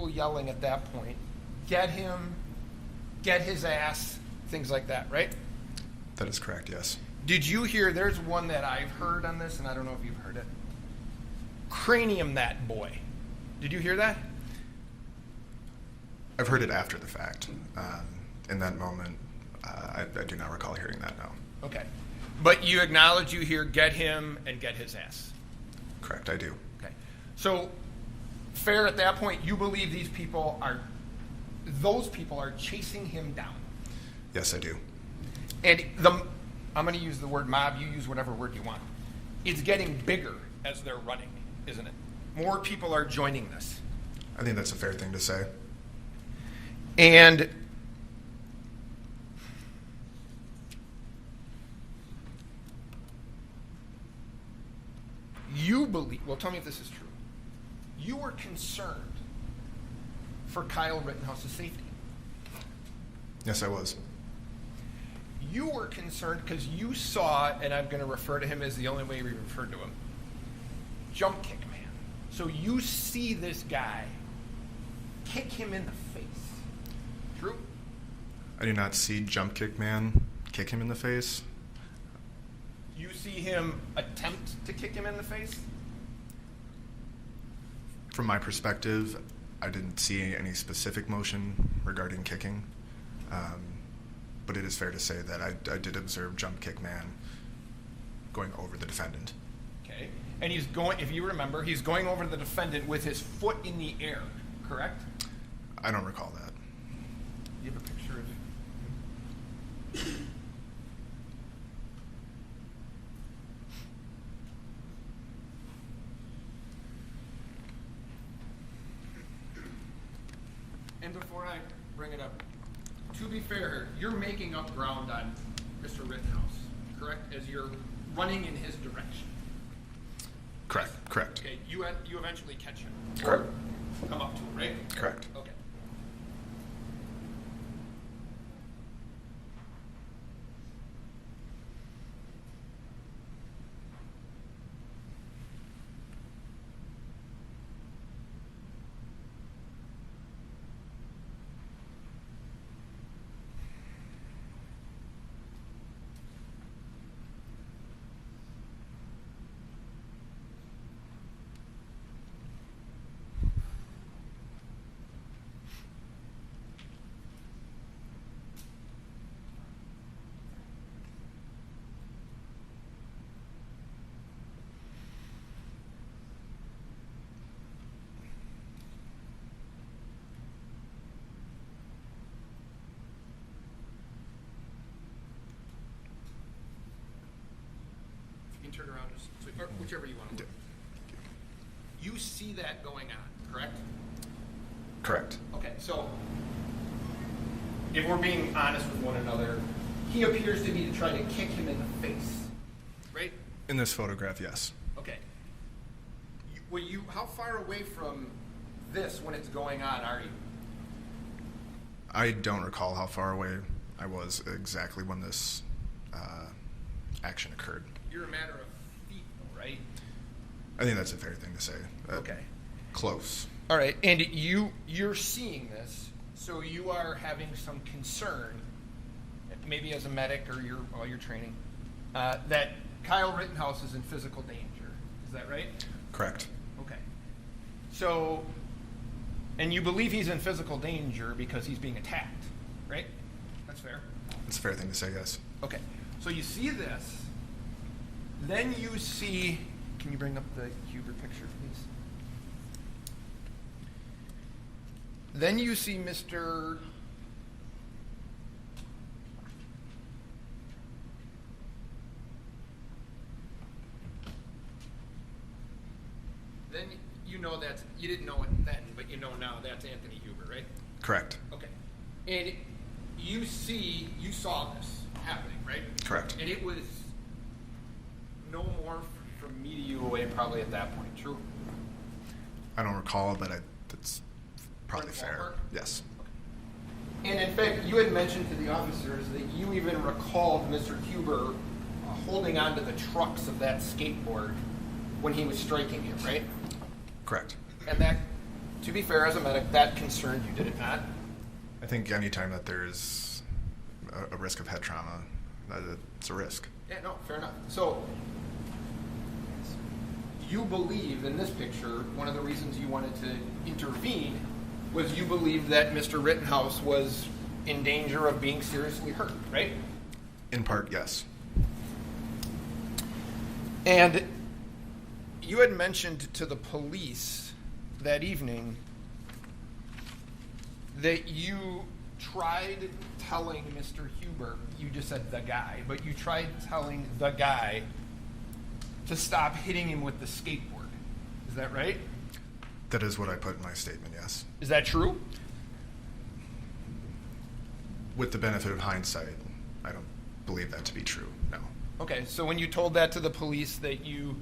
people yelling at that point, get him, get his ass, things like that, right? That is correct, yes. Did you hear, there's one that I've heard on this, and I don't know if you've heard it. Cranium that boy. Did you hear that? I've heard it after the fact. In that moment, I do not recall hearing that, no. Okay. But you acknowledge you hear get him and get his ass. Correct, I do. Okay. So, fair at that point, you believe those people are chasing him down. Yes, I do. And I'm going to use the word mob, you use whatever word you want. It's getting bigger as they're running, isn't it? More people are joining this. I think that's a fair thing to say. And you believe, well, tell me if this is true. You were concerned for Kyle Rittenhouse's safety. Yes, I was. You were concerned because you saw, and I'm going to refer to him as the only way we referred to him, jump kick man. So you see this guy kick him in the face. True? I do not see jump kick man kick him in the face. You see him attempt to kick him in the face? From my perspective, I didn't see any specific motion regarding kicking. But it is fair to say that I did observe jump kick man going over the defendant. Okay. And he's going, if you remember, he's going over the defendant with his foot in the air, correct? I don't recall that. You have a picture of it? And before I bring it up, to be fair, you're making up ground on Mr. Rittenhouse, correct? As you're running in his direction. Correct. Correct. Okay, you eventually catch him. Correct. Or come up to him, right? Correct. Okay. You can turn around, or whichever you want to do. You see that going on, correct? Correct. Okay, so if we're being honest with one another, he appears to be trying to kick him in the face, right? In this photograph, yes. Okay. How far away from this when it's going on are you? I don't recall how far away I was exactly when this action occurred. You're a matter of feet, though, right? I think that's a fair thing to say. Okay. Close. All right, and you're seeing this, so you are having some concern, maybe as a medic or while you're training, that Kyle Rittenhouse is in physical danger. Is that right? Correct. Okay. So, and you believe he's in physical danger because he's being attacked, right? That's fair. It's a fair thing to say, yes. Okay. So you see this, then you see, can you bring up the Huber picture, please? Then you see Mr. Then you know you didn't know it then, but you know now that's Anthony Huber, right? Correct. Okay. And you saw this happening, right? Correct. And it was no more from me to you away probably at that point, true? I don't recall, but that's probably fair. Ballpark? Yes. Okay. And in fact, you had mentioned to the officers that you even recalled Mr. Huber holding onto the trucks of that skateboard when he was striking you, right? Correct. And that To be fair, as a medic, that concerned you, did it not? I think anytime that there's a risk of head trauma, it's a risk. Yeah, no, fair enough. So, you believe in this picture, one of the reasons you wanted to intervene was you believed that Mr. Rittenhouse was in danger of being seriously hurt, right? In part, yes. And you had mentioned to the police that evening that you tried telling Mr. Huber, you just said the guy, but you tried telling the guy to stop hitting him with the skateboard. Is that right? That is what I put in my statement, yes. Is that true? With the benefit of hindsight, I don't believe that to be true, no. Okay, so when you told that to the police that you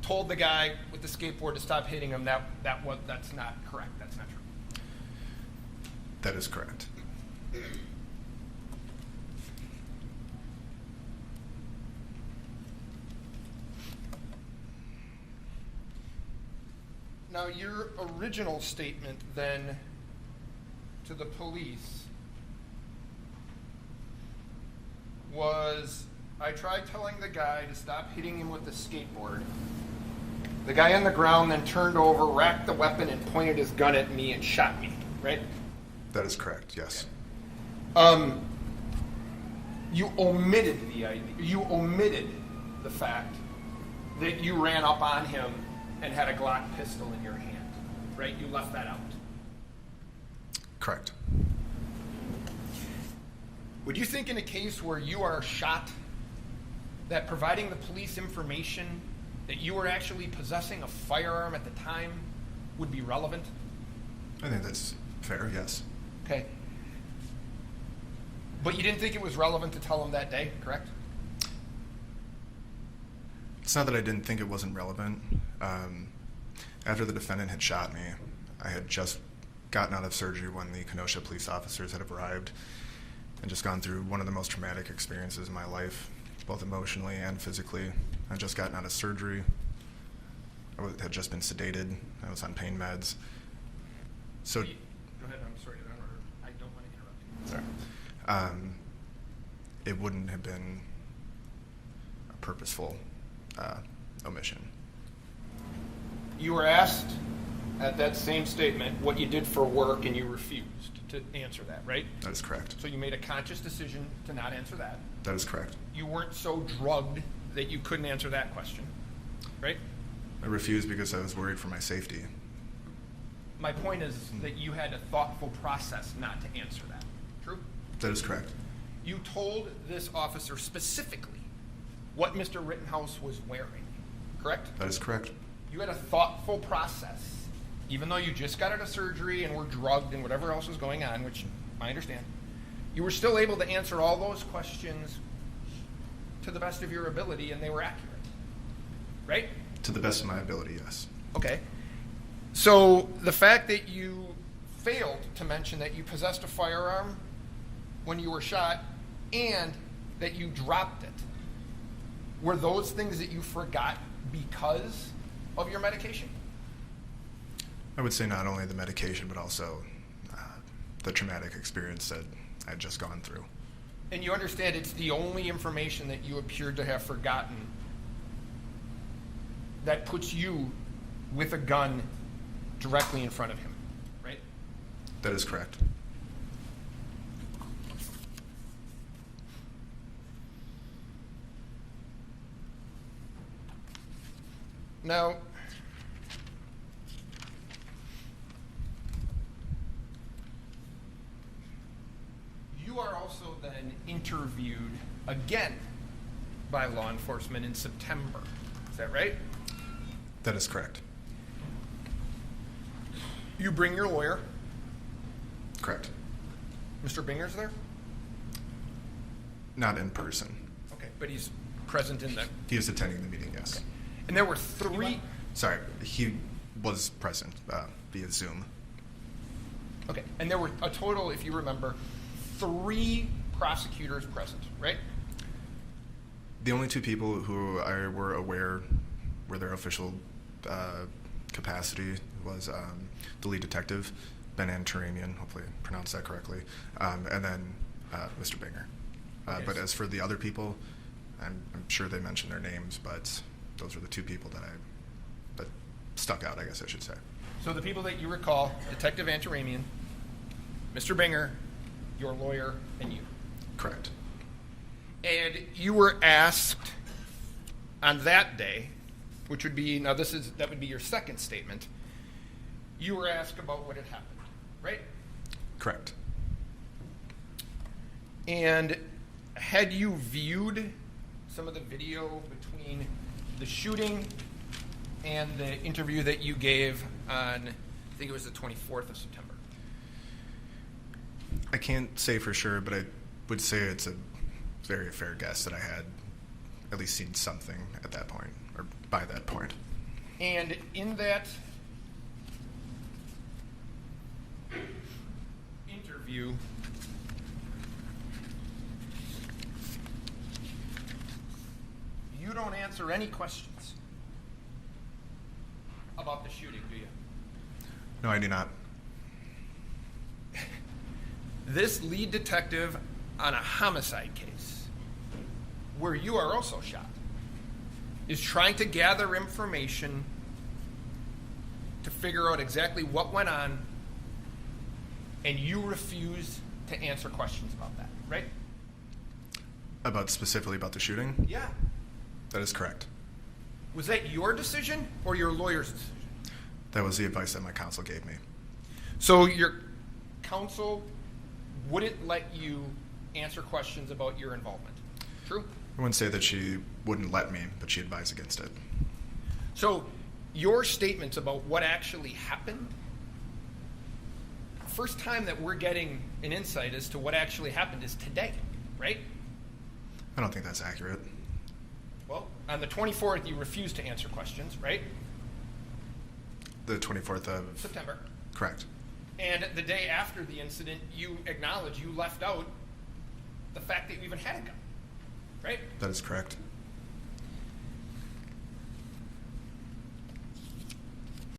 told the guy with the skateboard to stop hitting him, that's not correct. That's not true. That is correct. Now, your original statement then to the police was, I tried telling the guy to stop hitting him with the skateboard. The guy on the ground then turned over, racked the weapon, and pointed his gun at me and shot me, right? That is correct, yes. You omitted the idea. You omitted the fact that you ran up on him and had a Glock pistol in your hand, right? You left that out. Correct. Would you think in a case where you are shot that providing the police information that you were actually possessing a firearm at the time would be relevant? I think that's fair, yes. Okay. But you didn't think it was relevant to tell him that day, correct? It's not that I didn't think it wasn't relevant. After the defendant had shot me, I had just gotten out of surgery when the Kenosha police officers had arrived and just gone through one of the most traumatic experiences in my life, both emotionally and physically. I'd just gotten out of surgery. Had just been sedated. I was on pain meds. So, Go ahead, I'm sorry. I don't want to interrupt you. Sorry. It wouldn't have been a purposeful omission. You were asked at that same statement what you did for work, and you refused to answer that, right? That is correct. So you made a conscious decision to not answer that. That is correct. You weren't so drugged that you couldn't answer that question, right? I refused because I was worried for my safety. My point is that you had a thoughtful process not to answer that. True? That is correct. You told this officer specifically what Mr. Rittenhouse was wearing, correct? That is correct. You had a thoughtful process, even though you just got out of surgery and were drugged and whatever else was going on, which I understand. You were still able to answer all those questions to the best of your ability, and they were accurate, right? To the best of my ability, yes. Okay. So the fact that you failed to mention that you possessed a firearm when you were shot and that you dropped it, were those things that you forgot because of your medication? I would say not only the medication, but also the traumatic experience that I'd just gone through. And you understand it's the only information that you appeared to have forgotten that puts you with a gun directly in front of him, right? That is correct. Now, you are also then interviewed again by law enforcement in September. Is that right? That is correct. You bring your lawyer. Correct. Mr. Binger's there? Not in person. Okay, but he's present in the... He is attending the meeting, yes. Okay. And there were three... Sorry, he was present via Zoom. Okay, and there were a total, if you remember, 3 prosecutors present, right? The only 2 people who I were aware were their official capacity was the lead detective, Ben Antaramian, hopefully I pronounced that correctly, and then Mr. Binger. Okay. But as for the other people, I'm sure they mentioned their names, but those were the two people that stuck out, I guess I should say. So the people that you recall, Detective Antaramian, Mr. Binger, your lawyer, and you. Correct. And you were asked on that day, which would be, now that would be your second statement, you were asked about what had happened, right? Correct. And had you viewed some of the video between the shooting and the interview that you gave on, I think it was the 24th of September? I can't say for sure, but I would say it's a very fair guess that I had at least seen something at that point, or by that point. And in that interview, you don't answer any questions about the shooting, do you? No, I do not. This lead detective on a homicide case, where you are also shot, is trying to gather information to figure out exactly what went on, and you refuse to answer questions about that, right? Specifically about the shooting? Yeah. That is correct. Was that your decision or your lawyer's decision? That was the advice that my counsel gave me. So your counsel wouldn't let you answer questions about your involvement. True? I wouldn't say that she wouldn't let me, but she advised against it. So your statements about what actually happened, first time that we're getting an insight as to what actually happened is today, right? I don't think that's accurate. Well, on the 24th, you refused to answer questions, right? The 24th of... September. Correct. And the day after the incident, you acknowledge you left out the fact that you even had a gun, right? That is correct.